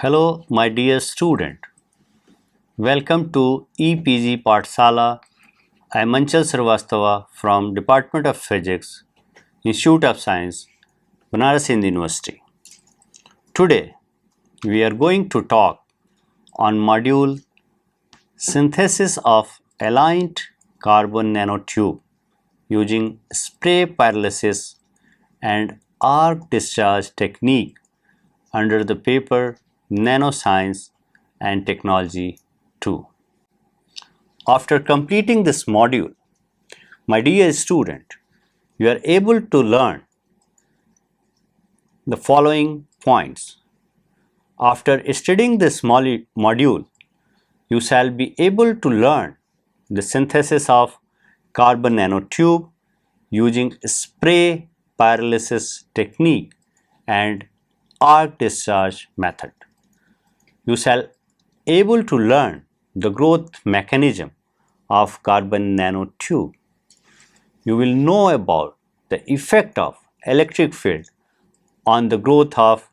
Hello, my dear student. Welcome to EPG Pathshala. I am Anchal Srivastava from Department of Physics, Institute of Science, Banaras Hindu University. Today, we are going to talk on module Synthesis of Aligned Carbon Nanotube using spray pyrolysis and arc discharge technique under the paper Nanoscience and Technology 2. After completing this module, my dear student, you are able to learn the following points. After studying this module, you shall be able to learn the synthesis of carbon nanotube using spray pyrolysis technique and arc discharge method. You shall able to learn the growth mechanism of carbon nanotube. You will know about the effect of electric field on the growth of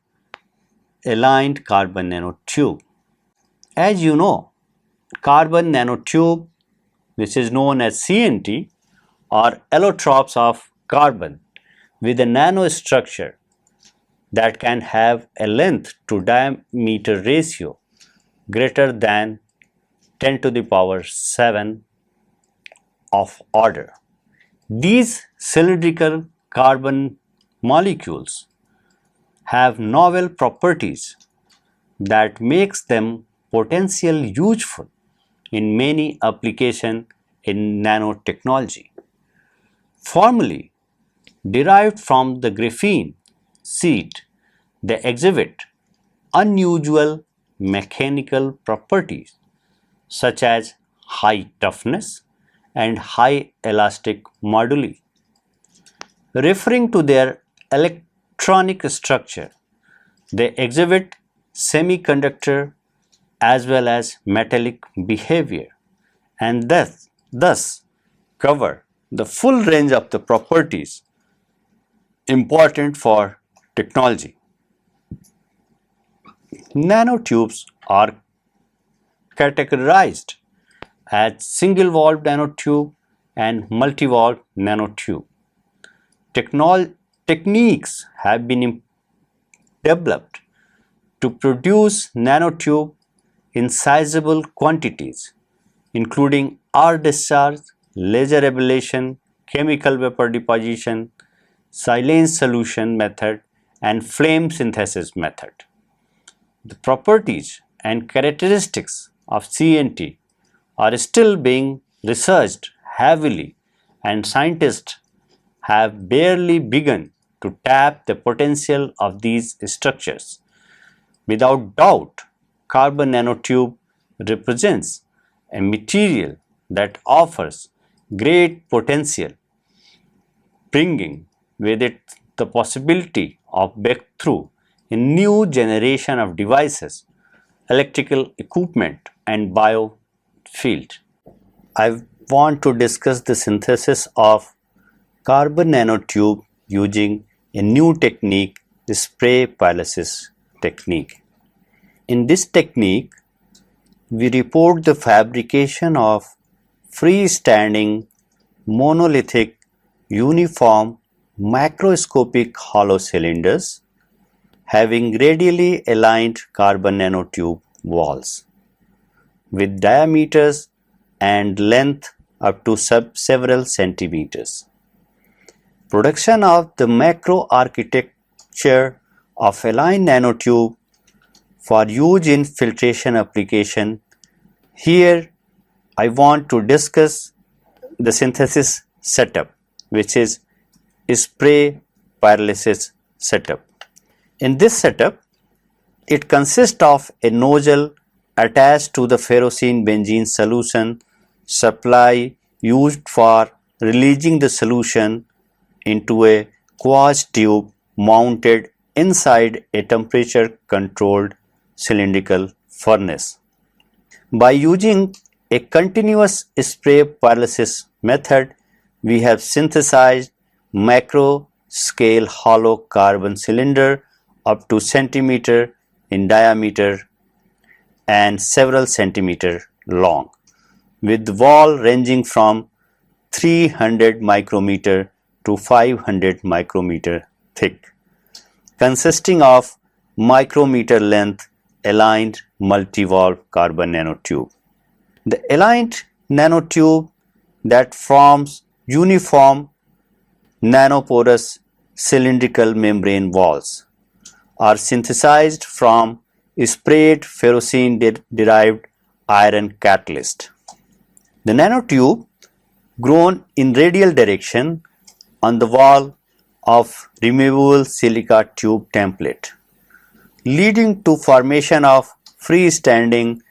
aligned carbon nanotube. As you know, carbon nanotube, which is known as CNT, are allotropes of carbon with a nanostructure that can have a length to diameter ratio greater than 10 to the power 7 of order. These cylindrical carbon molecules have novel properties that makes them potentially useful in many applications in nanotechnology. Formally derived from the graphene sheet, they exhibit unusual mechanical properties such as high toughness and high elastic moduli. Referring to their electronic structure, they exhibit semiconductor as well as metallic behavior and thus cover the full range of the properties important for technology. Nanotubes are categorized as single-valve nanotube and multi-valve nanotube. Techniques have been developed to produce nanotube in sizable quantities, including arc discharge, laser ablation, chemical vapor deposition, silane solution method, and flame synthesis method. The properties and characteristics of CNT are still being researched heavily, and scientists have barely begun to tap the potential of these structures. Without doubt, carbon nanotube represents a material that offers great potential, bringing with it the possibility of breakthrough in new generation of devices, electrical equipment and biofield. I want to discuss the synthesis of carbon nanotube using a new technique, the spray pyrolysis technique. In this technique, we report the fabrication of freestanding monolithic uniform macroscopic hollow cylinders having radially aligned carbon nanotube walls with diameters and length up to several centimeters. Production of the macro architecture of aligned nanotube for use in filtration application. Here I want to discuss the synthesis setup, which is spray pyrolysis setup. In this setup, it consists of a nozzle attached to the ferrocene benzene solution supply used for releasing the solution into a quartz tube mounted inside a temperature controlled cylindrical furnace. By using a continuous spray pyrolysis method, we have synthesized macro scale hollow carbon cylinder up to centimeter in diameter and several centimeters long, with wall ranging from 300 micrometer to 500 micrometer thick, consisting of micrometer length aligned multi-valve carbon nanotube. The aligned nanotube that forms uniform nanoporous cylindrical membrane walls are synthesized from sprayed ferrocene derived iron catalyst. The nanotube grown in radial direction on the wall of removable silica tube template, leading to formation of freestanding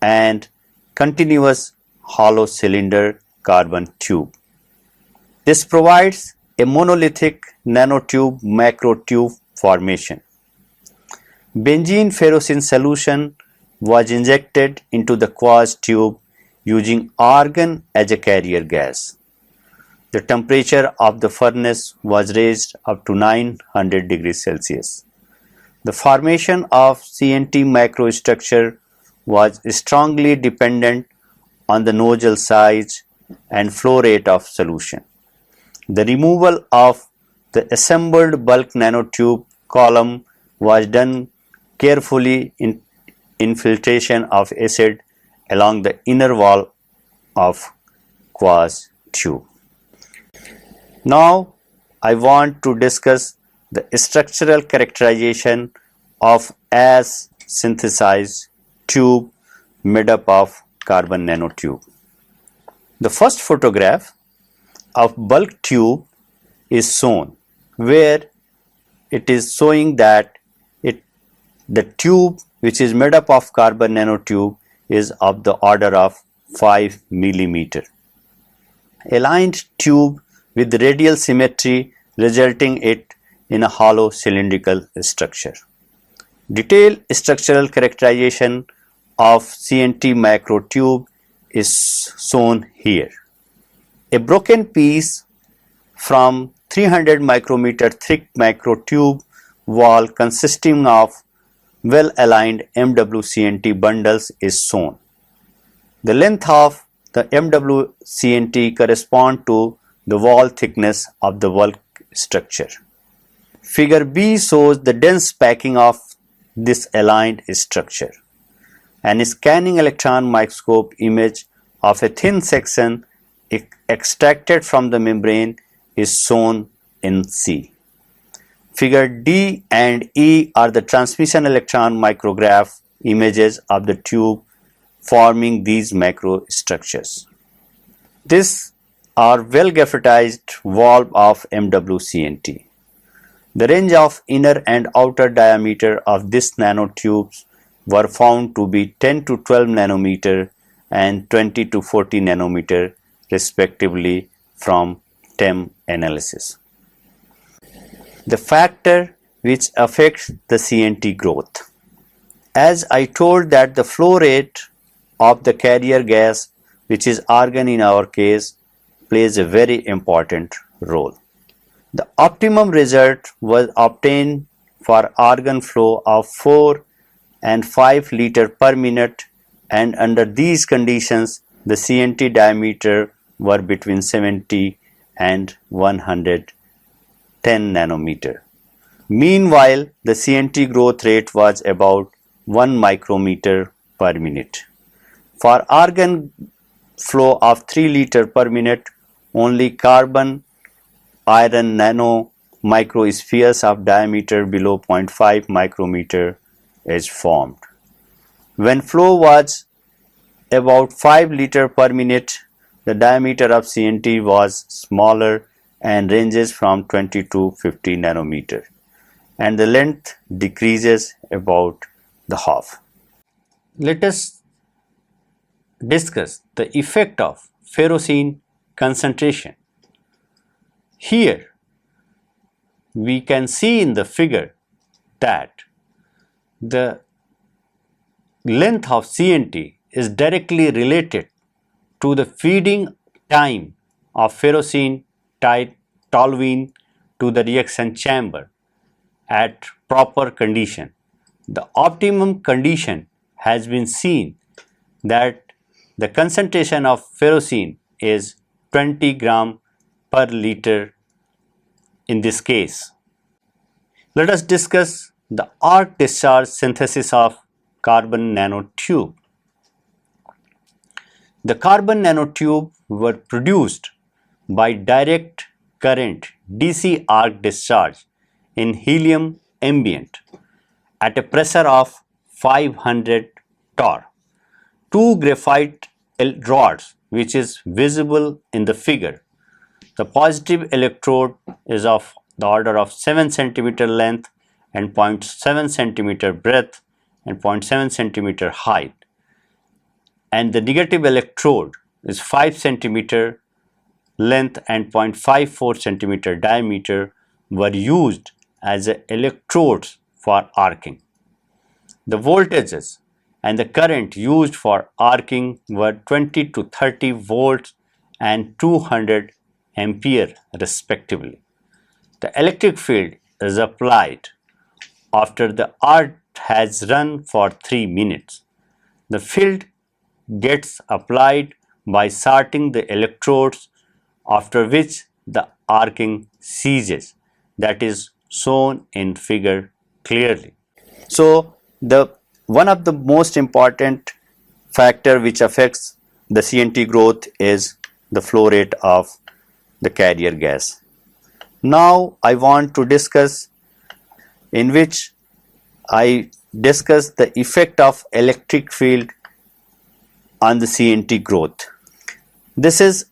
and continuous hollow cylinder carbon tube. This provides a monolithic nanotube macrotube formation. Benzene ferrocene solution was injected into the quartz tube using argon as a carrier gas. The temperature of the furnace was raised up to 900 degrees Celsius. The formation of CNT microstructure was strongly dependent on the nozzle size and flow rate of solution. The removal of the assembled bulk nanotube column was done carefully in infiltration of acid along the inner wall of quartz tube. Now I want to discuss the structural characterization of as synthesized tube made up of carbon nanotube. The first photograph of bulk tube is shown, where it is showing that the tube which is made up of carbon nanotube is of the order of 5 millimeter. Aligned tube with radial symmetry resulting it in a hollow cylindrical structure. Detailed structural characterization of CNT macrotube is shown here. A broken piece from 300 micrometer thick macrotube wall consisting of well-aligned MWCNT bundles is shown. The length of the MWCNT corresponds to the wall thickness of the bulk structure. Figure B shows the dense packing of this aligned structure. An scanning electron microscope image of a thin section extracted from the membrane is shown in C. Figure D and E are the transmission electron micrograph images of the tube forming these macrostructures. These are well graphitized valve of MWCNT. The range of inner and outer diameter of these nanotubes were found to be 10 to 12 nanometer and 20 to 40 nanometer respectively from TEM analysis. The factor which affects the CNT growth. As I told that the flow rate of the carrier gas, which is argon in our case, plays a very important role. The optimum result was obtained for argon flow of 4 and 5 liter per minute, and under these conditions the CNT diameter were between 70 and 110 nanometer. Meanwhile, the CNT growth rate was about 1 micrometer per minute. For argon flow of 3 liter per minute, only carbon iron nano microspheres of diameter below 0.5 micrometer is formed. When flow was about 5 liter per minute, the diameter of CNT was smaller and ranges from 20 to 50 nanometer, and the length decreases about the half. Let us discuss the effect of ferrocene concentration. Here we can see in the figure that the length of CNT is directly related to the feeding time of ferrocene toluene to the reaction chamber at proper condition, the optimum condition has been seen that the concentration of ferrocene is 20 gram per liter in this case. Let us discuss the arc discharge synthesis of carbon nanotube. The carbon nanotube were produced by direct current DC arc discharge in helium ambient at a pressure of 500 torr. Two graphite rods, which is visible in the figure. The positive electrode is of the order of 7 cm length and 0.7 cm breadth and 0.7 cm height, and the negative electrode is 5 cm length and 0.54 cm diameter were used as electrodes for arcing. The voltages and the current used for arcing were 20 to 30 volts and 200 ampere respectively. The electric field is applied after the arc has run for 3 minutes. The field gets applied by sorting the electrodes, after which the arcing ceases. That is shown in figure clearly. So, one of the most important factor which affects the CNT growth is the flow rate of the carrier gas. Now I want to discuss, in which I discuss the effect of electric field on the CNT growth. This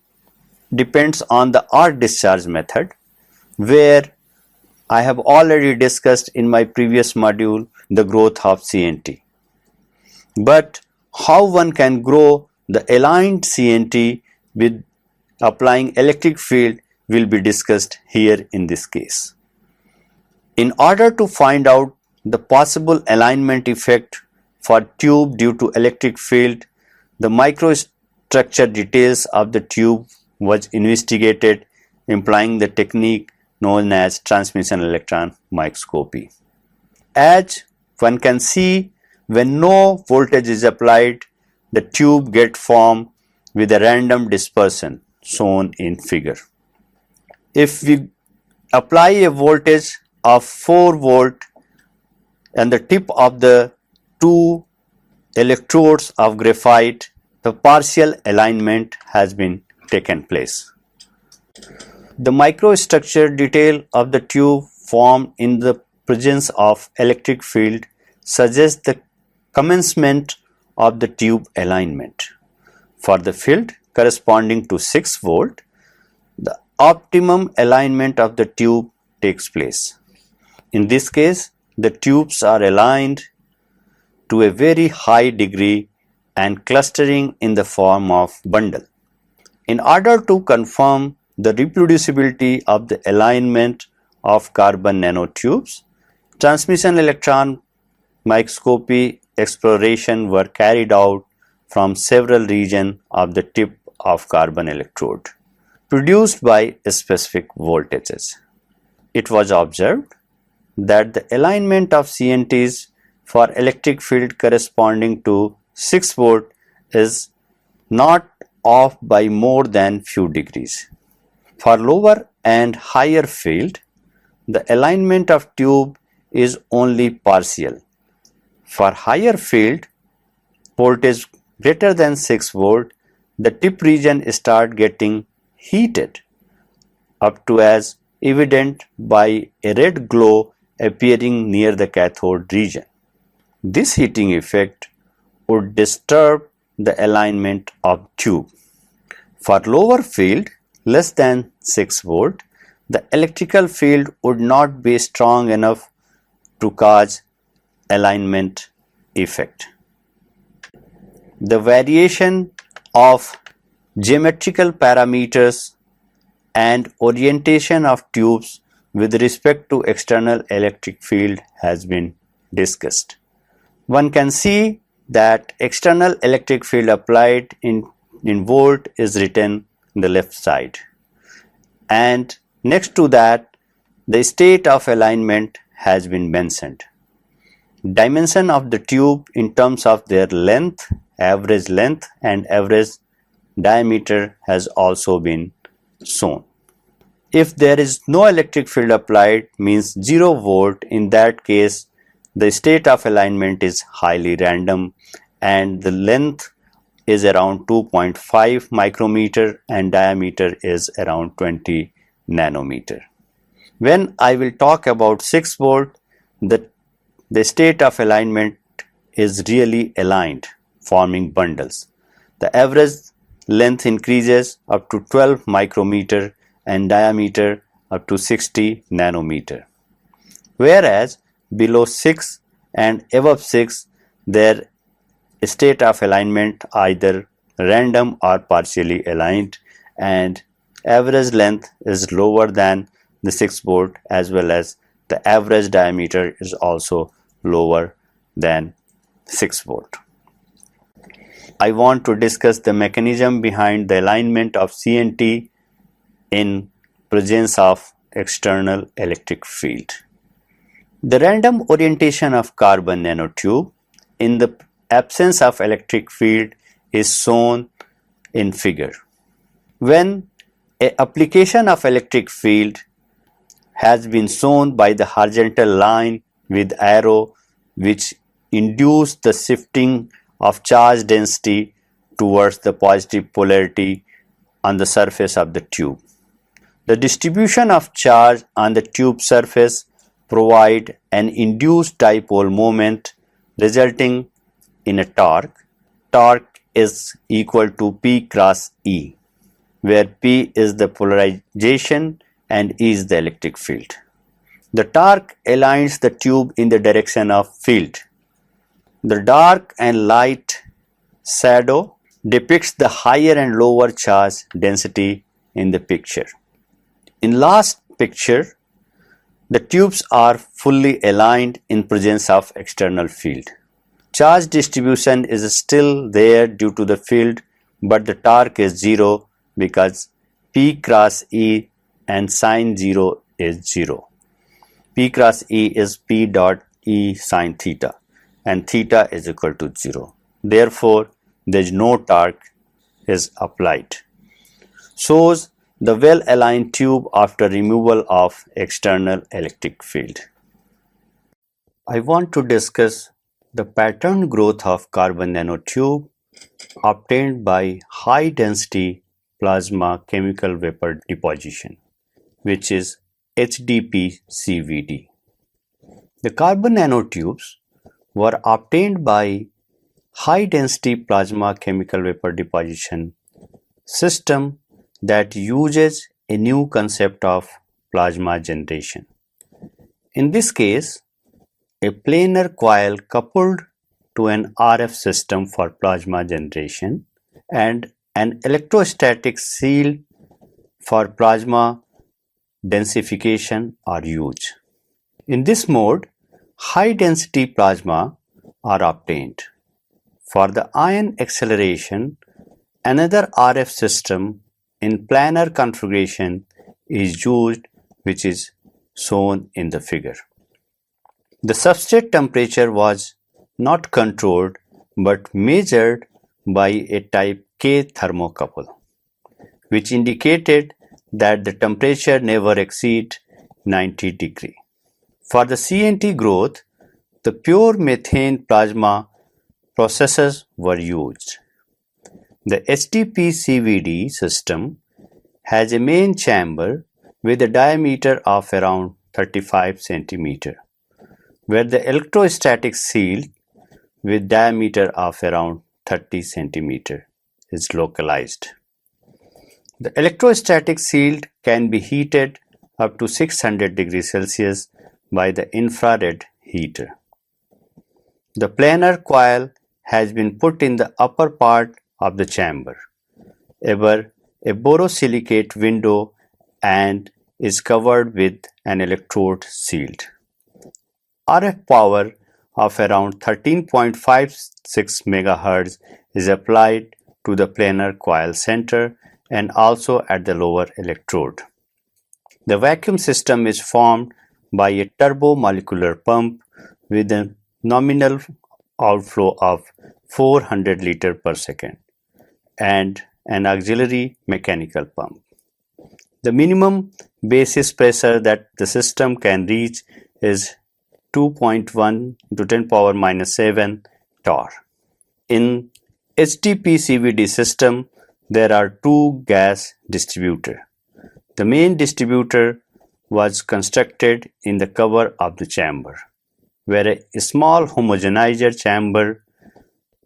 depends on the arc discharge method, where I have already discussed in my previous module the growth of CNT. But how one can grow the aligned CNT with applying electric field will be discussed here in this case. In order to find out the possible alignment effect for tube due to electric field, the microstructure details of the tube was investigated, employing the technique known as transmission electron microscopy. As one can see, when no voltage is applied, the tube gets formed with a random dispersion shown in figure. If we apply a voltage of 4 volt on the tip of the two electrodes of graphite, the partial alignment has been taken place. The microstructure detail of the tube formed in the presence of electric field suggests the commencement of the tube alignment. For the field corresponding to 6 volt, the optimum alignment of the tube takes place. In this case, the tubes are aligned to a very high degree and clustering in the form of bundle. In order to confirm the reproducibility of the alignment of carbon nanotubes, transmission electron microscopy exploration were carried out from several regions of the tip of carbon electrode, produced by specific voltages. It was observed that the alignment of CNTs for electric field corresponding to 6 volt is not off by more than few degrees. For lower and higher field, the alignment of tube is only partial. For higher field, voltage greater than 6 volt, the tip region start getting heated up to as evident by a red glow appearing near the cathode region. This heating effect would disturb the alignment of tube. For lower field, less than 6 volt, the electrical field would not be strong enough to cause alignment effect. The variation of geometrical parameters and orientation of tubes with respect to external electric field has been discussed. One can see that external electric field applied in volt is written on the left side, and next to that the state of alignment has been mentioned. Dimension of the tube in terms of their length and average diameter has also been shown. If there is no electric field applied, means 0 volt, in that case the state of alignment is highly random and the length is around 2.5 micrometer and diameter is around 20 nanometer. When I will talk about 6 volt, the state of alignment is really aligned, forming bundles. The average length increases up to 12 micrometer and diameter up to 60 nanometer. Whereas below 6 and above 6, their state of alignment either random or partially aligned, and average length is lower than the 6 volt, as well as the average diameter is also lower than 6 volt. I want to discuss the mechanism behind the alignment of CNT in presence of external electric field. The random orientation of carbon nanotube in the absence of electric field is shown in figure. When an application of electric field has been shown by the horizontal line with arrow, which induce the shifting of charge density towards the positive polarity on the surface of the tube. The distribution of charge on the tube surface provide an induced dipole moment resulting in a torque. Torque is equal to P cross E, where P is the polarization and E is the electric field. The torque aligns the tube in the direction of field. The dark and light shadow depicts the higher and lower charge density in the picture. In last picture, the tubes are fully aligned in presence of external field. Charge distribution is still there due to the field, but the torque is 0 because P cross E and sine 0 is 0. P cross E is P dot E sine theta and theta is equal to 0. Therefore, there is no torque is applied. Shows the well-aligned tube after removal of external electric field. I want to discuss the pattern growth of carbon nanotube obtained by high density plasma chemical vapor deposition, which is HDP-CVD. The carbon nanotubes were obtained by high density plasma chemical vapor deposition system that uses a new concept of plasma generation. In this case, a planar coil coupled to an RF system for plasma generation and an electrostatic shield for plasma densification are used. In this mode, high density plasma are obtained. For the ion acceleration, another RF system in planar configuration is used, which is shown in the figure. The substrate temperature was not controlled but measured by a type K thermocouple, which indicated that the temperature never exceeds 90 degrees. For the CNT growth, the pure methane plasma processes were used. The HDP-CVD system has a main chamber with a diameter of around 35 cm, where the electrostatic shield with diameter of around 30 cm is localized. The electrostatic shield can be heated up to 600 degrees Celsius by the infrared heater. The planar coil has been put in the upper part of the chamber over a borosilicate window and is covered with an electrode shield. RF power of around 13.56 MHz is applied to the planar coil center and also at the lower electrode. The vacuum system is formed by a turbomolecular pump with a nominal outflow of 400 liters per second, and an auxiliary mechanical pump. The minimum basis pressure that the system can reach is 2.1 into 10 power minus 7 torr. In HDP-CVD system, there are two gas distributors. The main distributor was constructed in the cover of the chamber, where a small homogenizer chamber,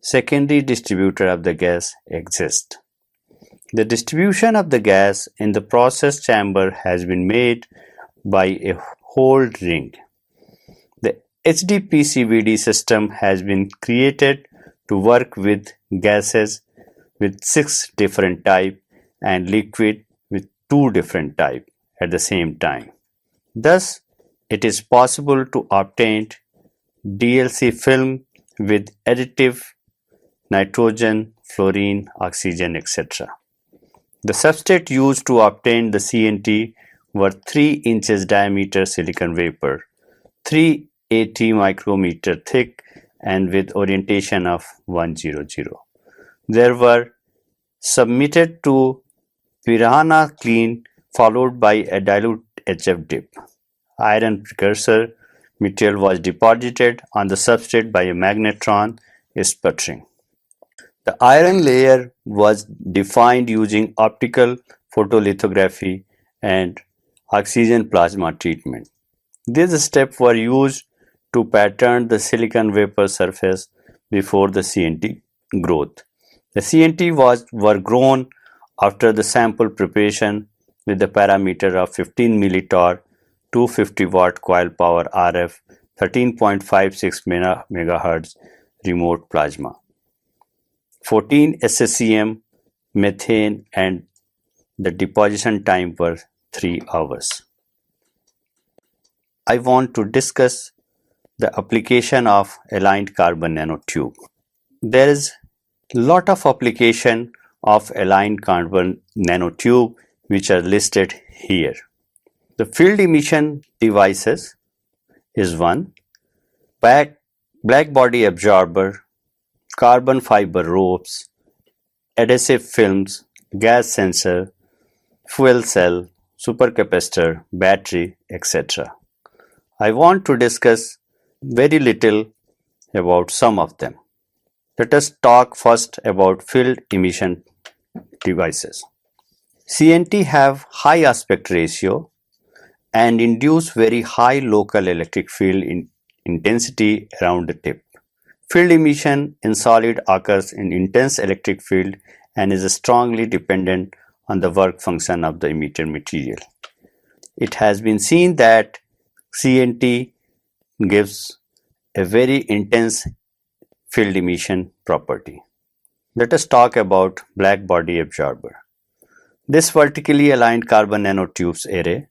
secondary distributor of the gas, exists. The distribution of the gas in the process chamber has been made by a hold ring. The HDP-CVD system has been created to work with gases with 6 different types and liquid with 2 different types at the same time. Thus, it is possible to obtain DLC film with additive nitrogen, fluorine, oxygen, etc. The substrate used to obtain the CNT were 3 inches diameter silicon vapor, 380 micrometer thick and with orientation of 100. They were submitted to Piranha clean followed by a dilute HF dip. Iron precursor material was deposited on the substrate by a magnetron sputtering. The iron layer was defined using optical photolithography and oxygen plasma treatment. These steps were used to pattern the silicon vapor surface before the CNT growth. The CNT were grown after the sample preparation with the parameter of 15 millitorr, 250 watt coil power RF, 13.56 MHz remote plasma, 14 SSCM methane, and the deposition time were 3 hours. I want to discuss the application of aligned carbon nanotube. There is a lot of application of aligned carbon nanotube which are listed here. The field emission devices is one, black body absorber, carbon fiber ropes, adhesive films, gas sensor, fuel cell, supercapacitor, battery, etc. I want to discuss very little about some of them. Let us talk first about field emission devices. CNT have high aspect ratio and induce very high local electric field intensity around the tip. Field emission in solid occurs in intense electric field and is strongly dependent on the work function of the emitter material. It has been seen that CNT gives a very intense field emission property. Let us talk about black body absorber. This vertically aligned carbon nanotubes array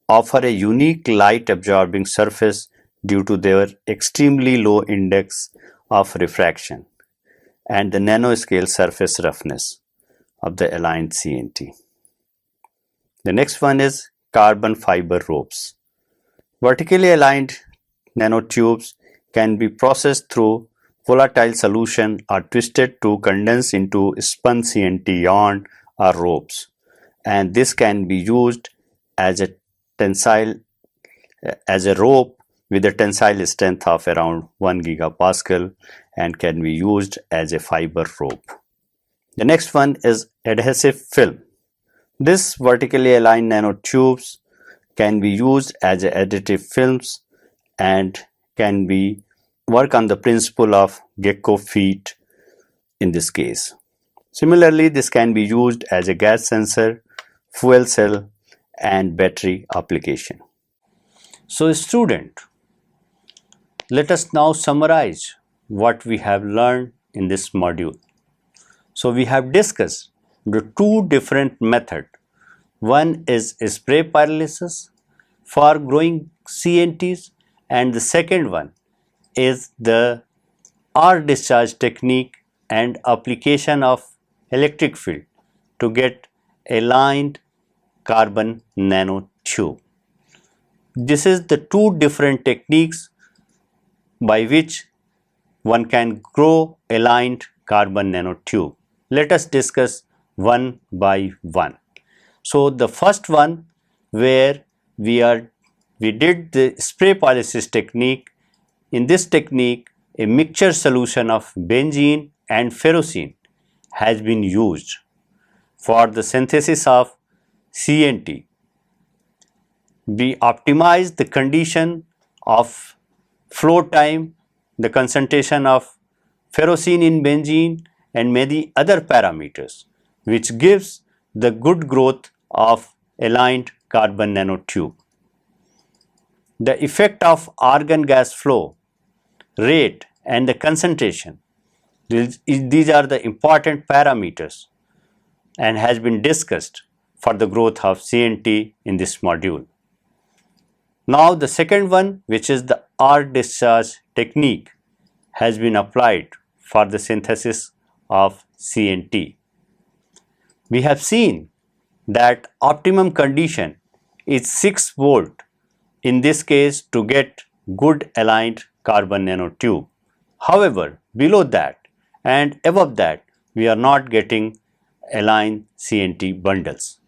offer a unique light absorbing surface due to their extremely low index of refraction and the nanoscale surface roughness of the aligned CNT. The next one is carbon fiber ropes. Vertically aligned nanotubes can be processed through volatile solution or twisted to condense into spun CNT yarn or ropes, and this can be used as a rope with a tensile strength of around 1 gigapascal and can be used as a fiber rope. The next one is adhesive film. This vertically aligned nanotubes can be used as additive films and can be work on the principle of gecko feet in this case. Similarly, this can be used as a gas sensor, fuel cell, and battery application. So, student, let us now summarize what we have learned in this module. So, we have discussed the two different methods. One is spray pyrolysis for growing CNTs, and the second one is the discharge technique and application of electric field to get aligned carbon nanotube. This is the two different techniques by which one can grow aligned carbon nanotube. Let us discuss one by one. So the first one, where we did the spray pyrolysis technique. In this technique, a mixture solution of benzene and ferrocene has been used for the synthesis of CNT. We optimize the condition of flow time, the concentration of ferrocene in benzene, and many other parameters, which gives the good growth of aligned carbon nanotube. The effect of argon gas flow rate and the concentration, these are the important parameters and has been discussed for the growth of CNT in this module. Now the second one, which is the discharge technique, has been applied for the synthesis of CNT. We have seen that optimum condition is 6 volt in this case to get good aligned carbon nanotube. However, below that and above that, we are not getting aligned CNT bundles.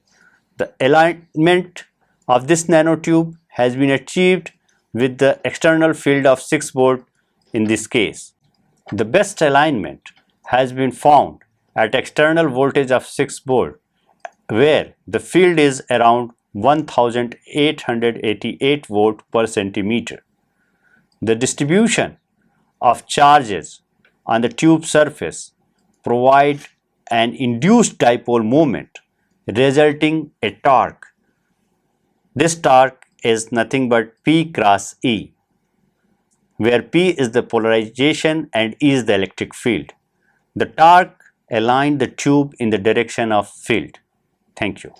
The alignment of this nanotube has been achieved with the external field of 6 volt in this case. The best alignment has been found at external voltage of 6 volt, where the field is around 1888 volt per centimeter. The distribution of charges on the tube surface provide an induced dipole moment resulting a torque. This torque is nothing but P cross E, where P is the polarization and E is the electric field. The torque aligned the tube in the direction of field. Thank you.